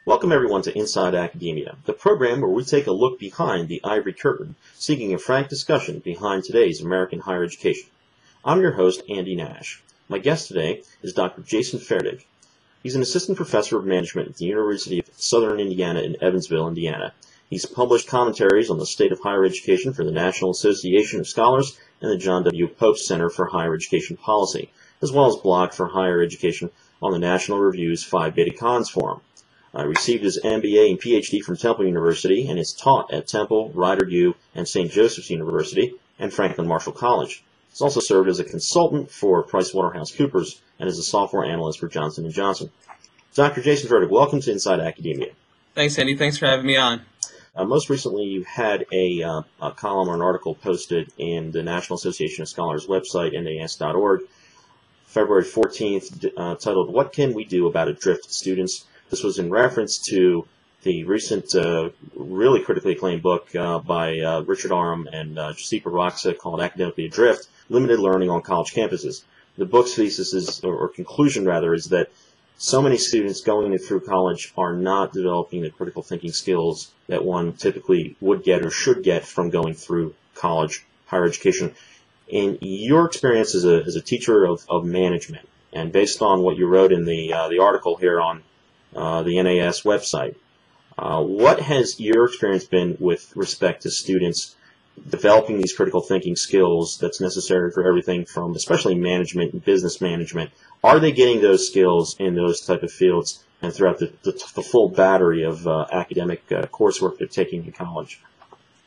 Welcome everyone to Inside Academia, the program where we take a look behind the ivory curtain, seeking a frank discussion behind today's American higher education. I'm your host, Andy Nash. My guest today is Dr. Jason Fertig. He's an assistant professor of management at the University of Southern Indiana in Evansville, Indiana. He's published commentaries on the state of higher education for the National Association of Scholars and the John W. Pope Center for Higher Education Policy, as well as blogged for higher education on the National Review's Phi Beta Cons forum. Received his MBA and PhD from Temple University and is taught at Temple, Rider U, and St. Joseph's University, and Franklin Marshall College. He's also served as a consultant for PricewaterhouseCoopers and as a software analyst for Johnson & Johnson. Dr. Jason Fertig, welcome to Inside Academia. Thanks, Andy. Thanks for having me on. Most recently, you had a column or an article posted in the National Association of Scholars website, nas.org, February 14th, titled, "What Can We Do About Adrift Students?" This was in reference to the recent, really critically acclaimed book by Richard Arum and Josipa Roxa called Academically Adrift, Limited Learning on College Campuses. The book's thesis is, or conclusion rather, is that so many students going through college are not developing the critical thinking skills that one typically would get or should get from going through college, higher education. In your experience as a teacher of management, and based on what you wrote in the article here on the NAS website, what has your experience been with respect to students developing these critical thinking skills that's necessary for everything from especially management and business management? Are they getting those skills in those type of fields and throughout the full battery of academic coursework they're taking in college?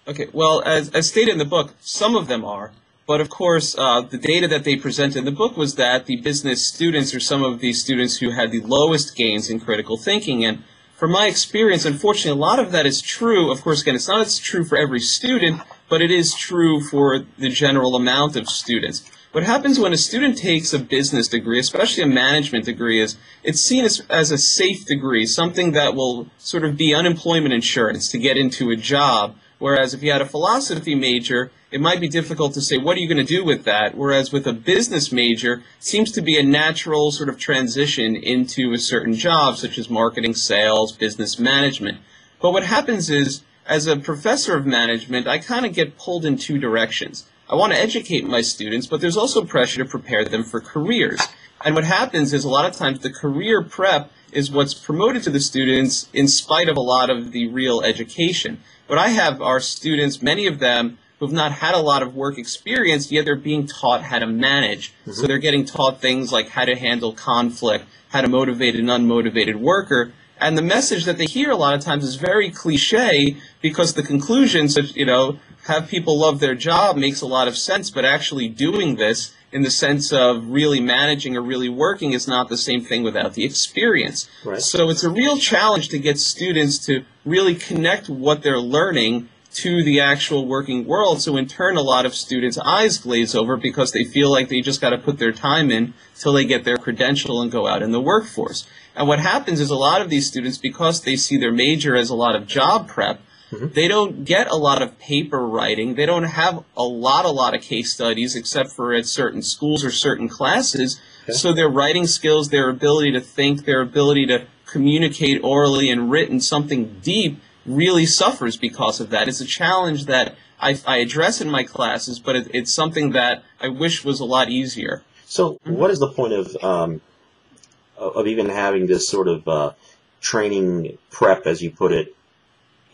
Okay, well, as stated in the book, some of them are. But of course, the data that they present in the book was that the business students are some of the students who had the lowest gains in critical thinking. And from my experience, unfortunately, a lot of that is true. Of course, again, it's not as true for every student, but it is true for the general amount of students. What happens when a student takes a business degree, especially a management degree, is it's seen as a safe degree, something that will sort of be unemployment insurance to get into a job. Whereas if you had a philosophy major, it might be difficult to say, what are you going to do with that? Whereas with a business major, it seems to be a natural sort of transition into a certain job, such as marketing, sales, business management. But what happens is, as a professor of management, I kind of get pulled in two directions. I want to educate my students, but there's also pressure to prepare them for careers. And what happens is a lot of times the career prep is what's promoted to the students in spite of a lot of the real education. What I have are students, many of them, who have not had a lot of work experience, yet they're being taught how to manage. So they're getting taught things like how to handle conflict, how to motivate an unmotivated worker. And the message that they hear a lot of times is very cliche because the conclusions that, have people love their job makes a lot of sense, but actually doing this in the sense of really managing or really working is not the same thing without the experience. Right. So it's a real challenge to get students to really connect what they're learning to the actual working world. So in turn, a lot of students' eyes glaze over because they feel like they just got to put their time in till they get their credential and go out in the workforce. And what happens is a lot of these students, because they see their major as a lot of job prep, they don't get a lot of paper writing. They don't have a lot of case studies except for at certain schools or certain classes. Okay. So their writing skills, their ability to think, their ability to communicate orally and written something deep really suffers because of that. It's a challenge that I address in my classes, but it's something that I wish was a lot easier. So what is the point of even having this sort of training prep, as you put it,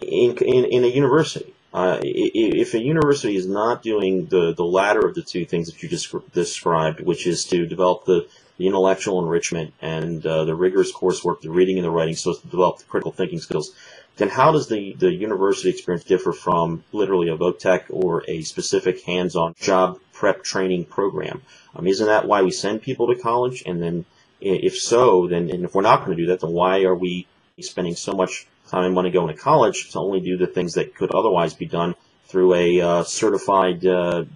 in a university? If a university is not doing the latter of the two things that you just described, which is to develop the intellectual enrichment and the rigorous coursework, the reading and the writing, so as to develop the critical thinking skills, then how does the university experience differ from literally a VOTEC or a specific hands-on job prep training program? Isn't that why we send people to college? And then if so, and if we're not going to do that, then why are we spending so much time and money going to college to only do the things that could otherwise be done through a certified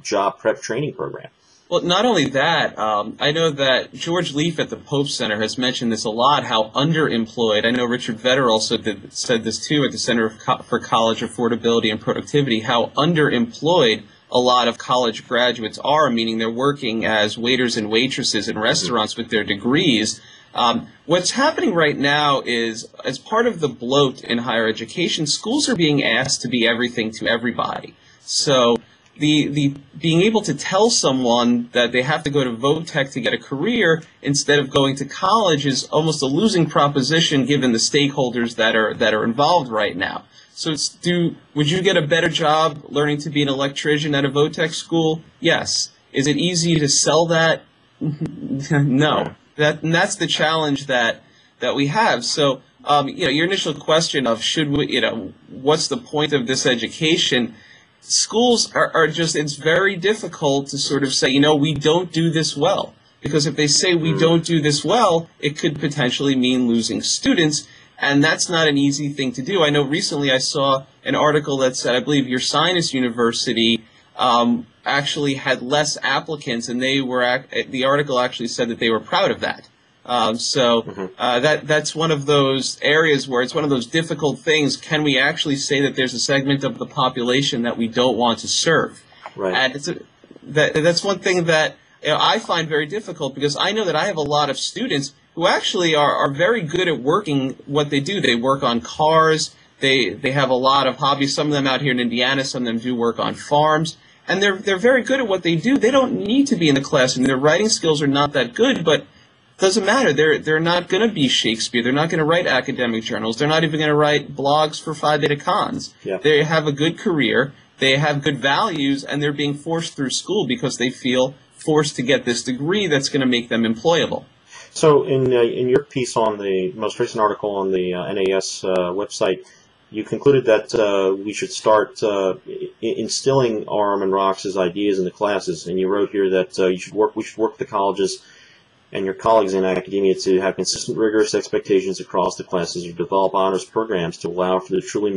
job prep training program? Well, not only that, I know that George Leaf at the Pope Center has mentioned this a lot, how underemployed. I know Richard Vedder also said this too at the Center for College Affordability and Productivity, how underemployed a lot of college graduates are, meaning they're working as waiters and waitresses in restaurants with their degrees. What's happening right now is, as part of the bloat in higher education, schools are being asked to be everything to everybody. So the being able to tell someone that they have to go to Votech to get a career instead of going to college is almost a losing proposition given the stakeholders that are involved right now. So would you get a better job learning to be an electrician at a Votech school? Yes. Is it easy to sell that? No. And that's the challenge that we have. So your initial question of should we, what's the point of this education? Schools are just, it's very difficult to sort of say, we don't do this well. Because if they say we don't do this well, it could potentially mean losing students, and that's not an easy thing to do. I know recently I saw an article that said, I believe your Sinus University actually had less applicants, and the article actually said that they were proud of that. That's one of those areas where it's one of those difficult things. Can we actually say that there's a segment of the population that we don't want to serve? Right. And that's one thing that I find very difficult, because I know that I have a lot of students who actually are very good at working what they do. They work on cars. They have a lot of hobbies. Some of them out here in Indiana, some of them do work on farms. And they're very good at what they do. They don't need to be in the classroom. Their writing skills are not that good, but doesn't matter. They're not going to be Shakespeare. They're not going to write academic journals. They're not even going to write blogs for Phi Beta Cons. Yeah. They have a good career. They have good values, and they're being forced through school because they feel forced to get this degree that's going to make them employable. So in your piece on the most recent article on the NAS website, you concluded that we should start instilling Arum and Rox's ideas in the classes, and you wrote here that we should work with the colleges and your colleagues in academia to have consistent, rigorous expectations across the classes, or develop honors programs to allow for the truly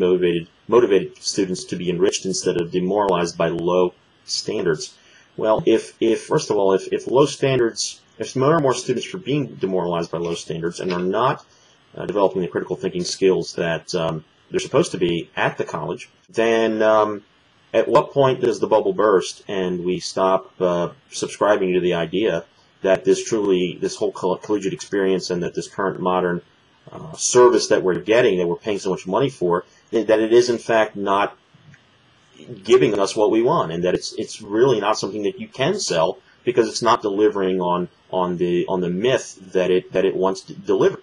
motivated students to be enriched instead of demoralized by low standards. Well, if first of all, if low standards, if more and more students are being demoralized by low standards and are not developing the critical thinking skills that they're supposed to be at the college, then at what point does the bubble burst and we stop subscribing to the idea that this whole collegiate experience and that this current modern service that we're getting, that we're paying so much money for, that it is in fact not giving us what we want, and that it's really not something that you can sell because it's not delivering on the myth that it wants to deliver.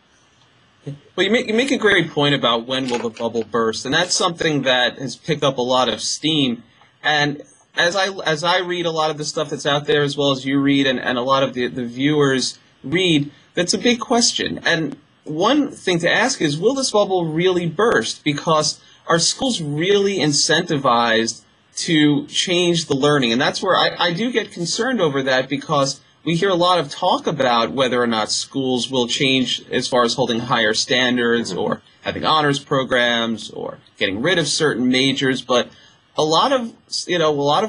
Well, you make a great point about when will the bubble burst, and that's something that has picked up a lot of steam. And as I read a lot of the stuff that's out there, as well as you read, and a lot of the viewers read, that's a big question. And one thing to ask is, will this bubble really burst? Because are schools really incentivized to change the learning? And that's where I do get concerned over that, because we hear a lot of talk about whether or not schools will change as far as holding higher standards or having honors programs or getting rid of certain majors, but a lot of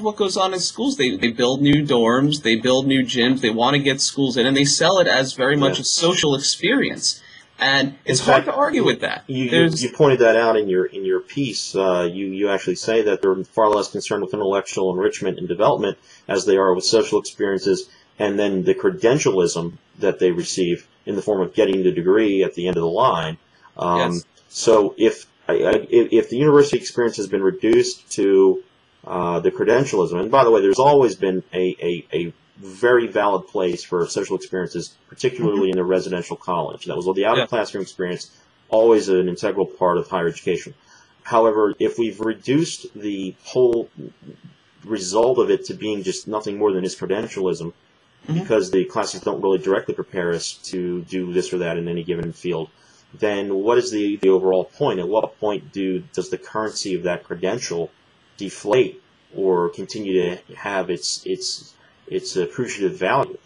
what goes on in schools, they build new dorms, they build new gyms, they want to get schools in, and they sell it as very much a social experience. And it's hard to argue with that. You pointed that out in your piece. You actually say that they're far less concerned with intellectual enrichment and development as they are with social experiences, and then the credentialism that they receive in the form of getting the degree at the end of the line. Yes. So if the university experience has been reduced to the credentialism, and by the way, there's always been a very valid place for social experiences, particularly in a residential college. That was the out-of-classroom experience, always an integral part of higher education. However, if we've reduced the whole result of it to being just nothing more than this credentialism, because the classes don't really directly prepare us to do this or that in any given field, then what is the overall point? At what point does the currency of that credential deflate or continue to have its appreciative value?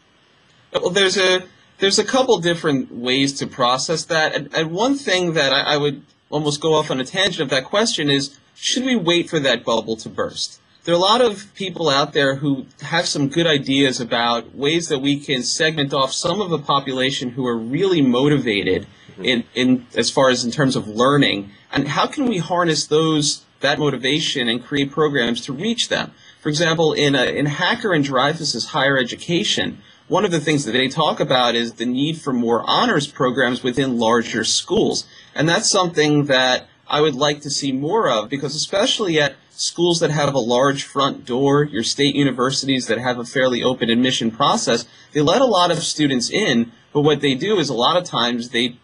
Well, there's a couple different ways to process that, and one thing that I would almost go off on a tangent of that question is, should we wait for that bubble to burst? There are a lot of people out there who have some good ideas about ways that we can segment off some of the population who are really motivated in as far as in terms of learning, and how can we harness that motivation and create programs to reach them? For example, in Hacker and Dreyfus's Higher Education, one of the things that they talk about is the need for more honors programs within larger schools. And that's something that I would like to see more of, because especially at schools that have a large front door, your state universities that have a fairly open admission process, they let a lot of students in, but what they do is a lot of times the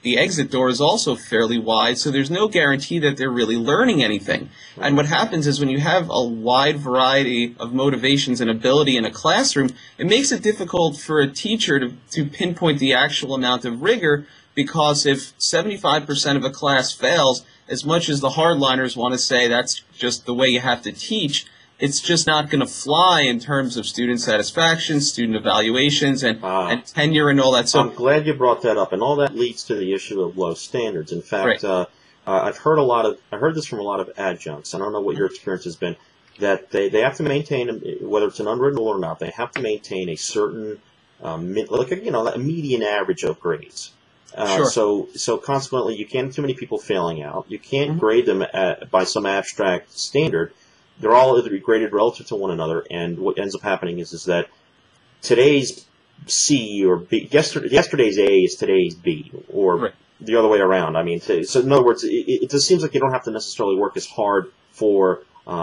exit door is also fairly wide, so there's no guarantee that they're really learning anything. And what happens is when you have a wide variety of motivations and ability in a classroom, it makes it difficult for a teacher to pinpoint the actual amount of rigor, because if 75% of a class fails, as much as the hardliners want to say that's just the way you have to teach, it's just not going to fly in terms of student satisfaction, student evaluations, and tenure and all that. So I'm glad you brought that up, and all that leads to the issue of low standards. In fact, right. I've heard this from a lot of adjuncts. I don't know what your experience has been, that they have to maintain, whether it's an unwritten rule or not, they have to maintain a certain a median average of grades. Sure. So consequently, you can't have too many people failing out. You can't grade them by some abstract standard. They're all graded relative to one another, and what ends up happening is that today's C or B, yesterday's A is today's B, or right. the other way around. I mean, so in other words, it just seems like you don't have to necessarily work as hard for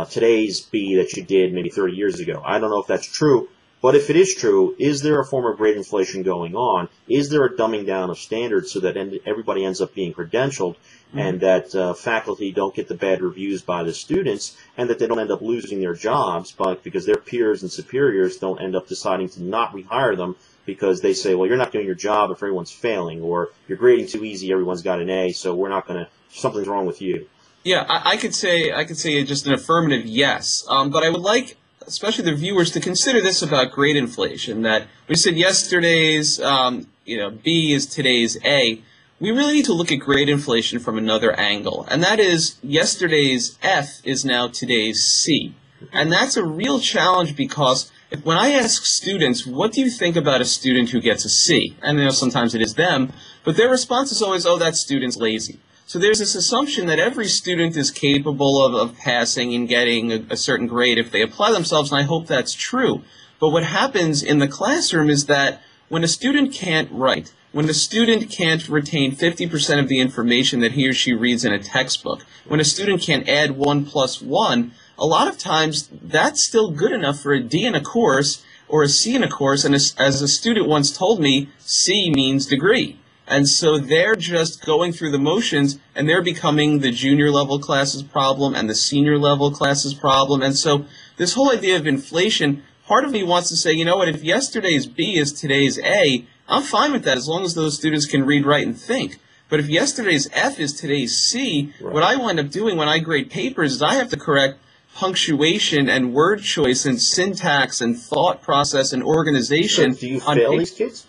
today's B that you did maybe 30 years ago. I don't know if that's true, but if it is true, is there a form of grade inflation going on? Is there a dumbing down of standards so that everybody ends up being credentialed, and that faculty don't get the bad reviews by the students, and that they don't end up losing their jobs because their peers and superiors don't end up deciding to not rehire them because they say, well, you're not doing your job if everyone's failing, or you're grading too easy, everyone's got an A, so we're not going to, something's wrong with you. Yeah, I could say just an affirmative yes, but I would like, especially the viewers, to consider this about grade inflation, that we said yesterday's B is today's A. We really need to look at grade inflation from another angle, and that is yesterday's F is now today's C. And that's a real challenge, because when I ask students, what do you think about a student who gets a C? And sometimes it is them, but their response is always, oh, that student's lazy. So there's this assumption that every student is capable of passing and getting a certain grade if they apply themselves, and I hope that's true. But what happens in the classroom is that when a student can't write, when a student can't retain 50% of the information that he or she reads in a textbook, when a student can't add 1 plus 1, a lot of times that's still good enough for a D in a course or a C in a course, and as a student once told me, C means degree. And so they're just going through the motions, and they're becoming the junior level classes problem and the senior level classes problem. And so this whole idea of inflation, part of me wants to say, you know what, if yesterday's B is today's A, I'm fine with that as long as those students can read, write, and think. But if yesterday's F is today's C, right, what I wind up doing when I grade papers is I have to correct punctuation and word choice and syntax and thought process and organization. So do you fail these kids?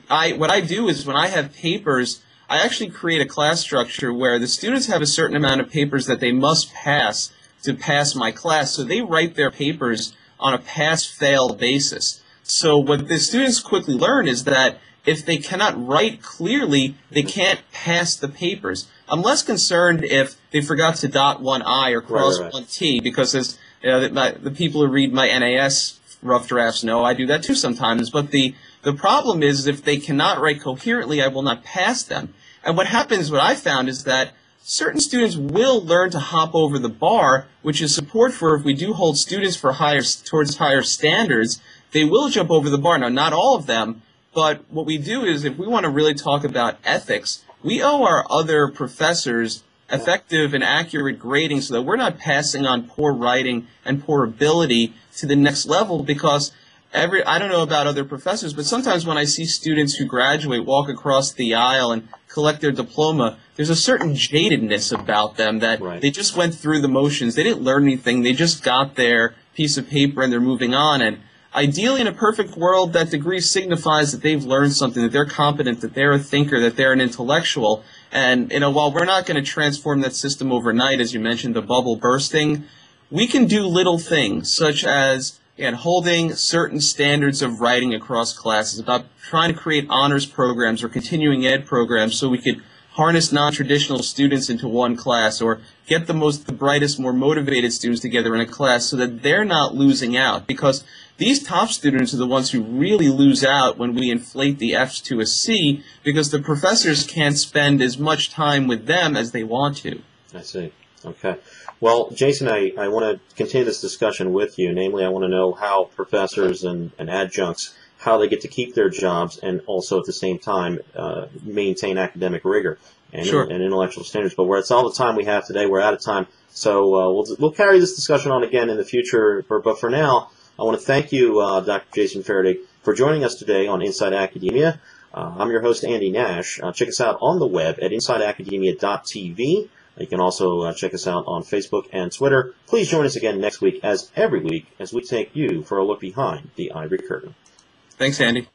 What I do is when I have papers, I actually create a class structure where the students have a certain amount of papers that they must pass to pass my class. So they write their papers on a pass-fail basis. So what the students quickly learn is that if they cannot write clearly, they can't pass the papers. I'm less concerned if they forgot to dot one I or cross one T, because as the people who read my NAS rough drafts know, I do that too sometimes. But the problem is if they cannot write coherently, I will not pass them. And what happens, what I found, is that certain students will learn to hop over the bar, which is support for if we do hold students for towards higher standards, they will jump over the bar. Now, not all of them, but what we do is if we want to really talk about ethics, we owe our other professors effective and accurate grading so that we're not passing on poor writing and poor ability to the next level, because I don't know about other professors, but sometimes when I see students who graduate walk across the aisle and collect their diploma, there's a certain jadedness about them that they just went through the motions. They didn't learn anything. They just got their piece of paper and they're moving on. And ideally, in a perfect world, that degree signifies that they've learned something, that they're competent, that they're a thinker, that they're an intellectual. And, while we're not going to transform that system overnight, as you mentioned, the bubble bursting, we can do little things, such as holding certain standards of writing across classes, about trying to create honors programs or continuing ed programs so we could harness non-traditional students into one class, or get the brightest, more motivated students together in a class so that they're not losing out. Because these top students are the ones who really lose out when we inflate the F's to a C, because the professors can't spend as much time with them as they want to. I see. Okay. Well, Jason, I want to continue this discussion with you. Namely, I want to know how professors and adjuncts, how they get to keep their jobs and also at the same time maintain academic rigor and, Sure. and intellectual standards. But that's all the time we have today. We're out of time. So we'll carry this discussion on again in the future. But for now, I want to thank you, Dr. Jason Fertig, for joining us today on Inside Academia. I'm your host, Andy Nash. Check us out on the web at insideacademia.tv. You can also check us out on Facebook and Twitter. Please join us again next week, as every week, as we take you for a look behind the ivory curtain. Thanks, Andy.